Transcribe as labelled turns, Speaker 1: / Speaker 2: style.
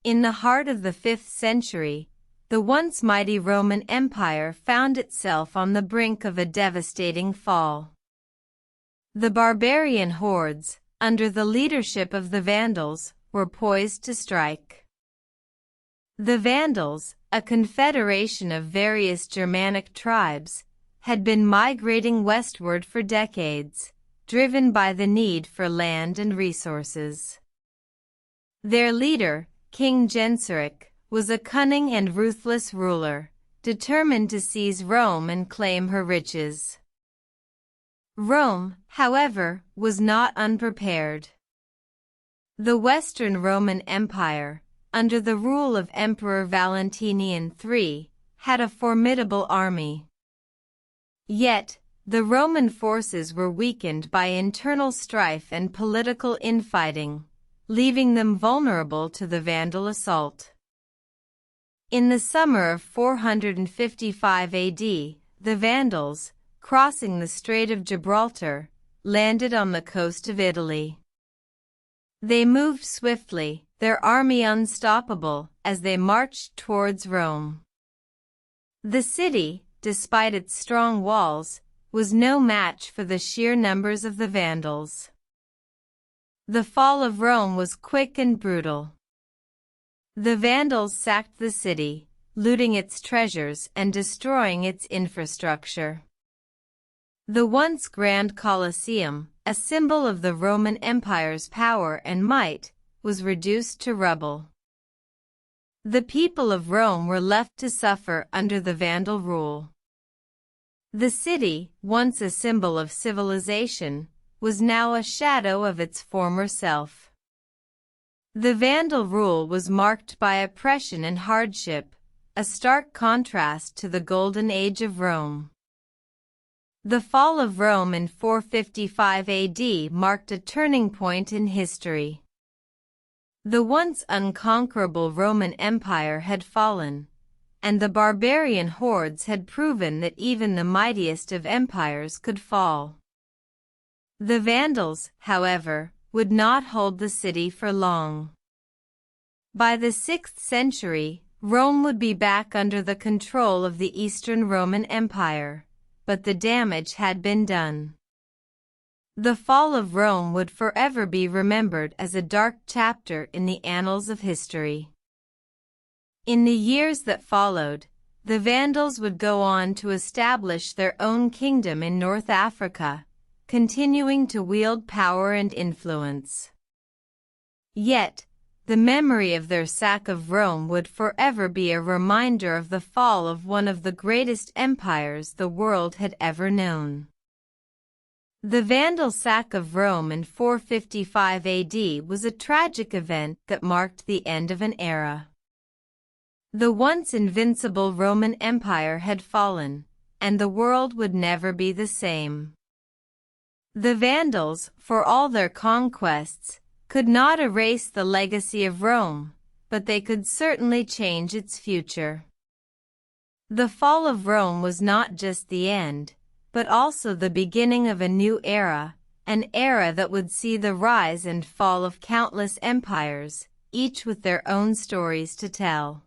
Speaker 1: In the heart of the 5th century, the once mighty Roman Empire found itself on the brink of a devastating fall. The barbarian hordes, under the leadership of the Vandals, were poised to strike. The Vandals, a confederation of various Germanic tribes, had been migrating westward for decades, driven by the need for land and resources. Their leader, King Genseric, was a cunning and ruthless ruler, determined to seize Rome and claim her riches. Rome, however, was not unprepared. The Western Roman Empire, under the rule of Emperor Valentinian III, had a formidable army. Yet, the Roman forces were weakened by internal strife and political infighting, leaving them vulnerable to the Vandal assault. In the summer of 455 AD, the Vandals, crossing the Strait of Gibraltar, landed on the coast of Italy. They moved swiftly, their army unstoppable, as they marched towards Rome. The city, despite its strong walls, was no match for the sheer numbers of the Vandals. The fall of Rome was quick and brutal. The Vandals sacked the city, looting its treasures and destroying its infrastructure. The once grand Colosseum, a symbol of the Roman Empire's power and might, was reduced to rubble. The people of Rome were left to suffer under the Vandal rule. The city, once a symbol of civilization, was now a shadow of its former self. The Vandal rule was marked by oppression and hardship, a stark contrast to the Golden Age of Rome. The fall of Rome in 455 AD marked a turning point in history. The once unconquerable Roman Empire had fallen, and the barbarian hordes had proven that even the mightiest of empires could fall. The Vandals, however, would not hold the city for long. By the 6th century, Rome would be back under the control of the Eastern Roman Empire, but the damage had been done. The fall of Rome would forever be remembered as a dark chapter in the annals of history. In the years that followed, the Vandals would go on to establish their own kingdom in North Africa, continuing to wield power and influence. Yet, the memory of their sack of Rome would forever be a reminder of the fall of one of the greatest empires the world had ever known. The Vandal sack of Rome in 455 AD was a tragic event that marked the end of an era. The once invincible Roman Empire had fallen, and the world would never be the same. The Vandals, for all their conquests, could not erase the legacy of Rome, but they could certainly change its future. The fall of Rome was not just the end, but also the beginning of a new era, an era that would see the rise and fall of countless empires, each with their own stories to tell.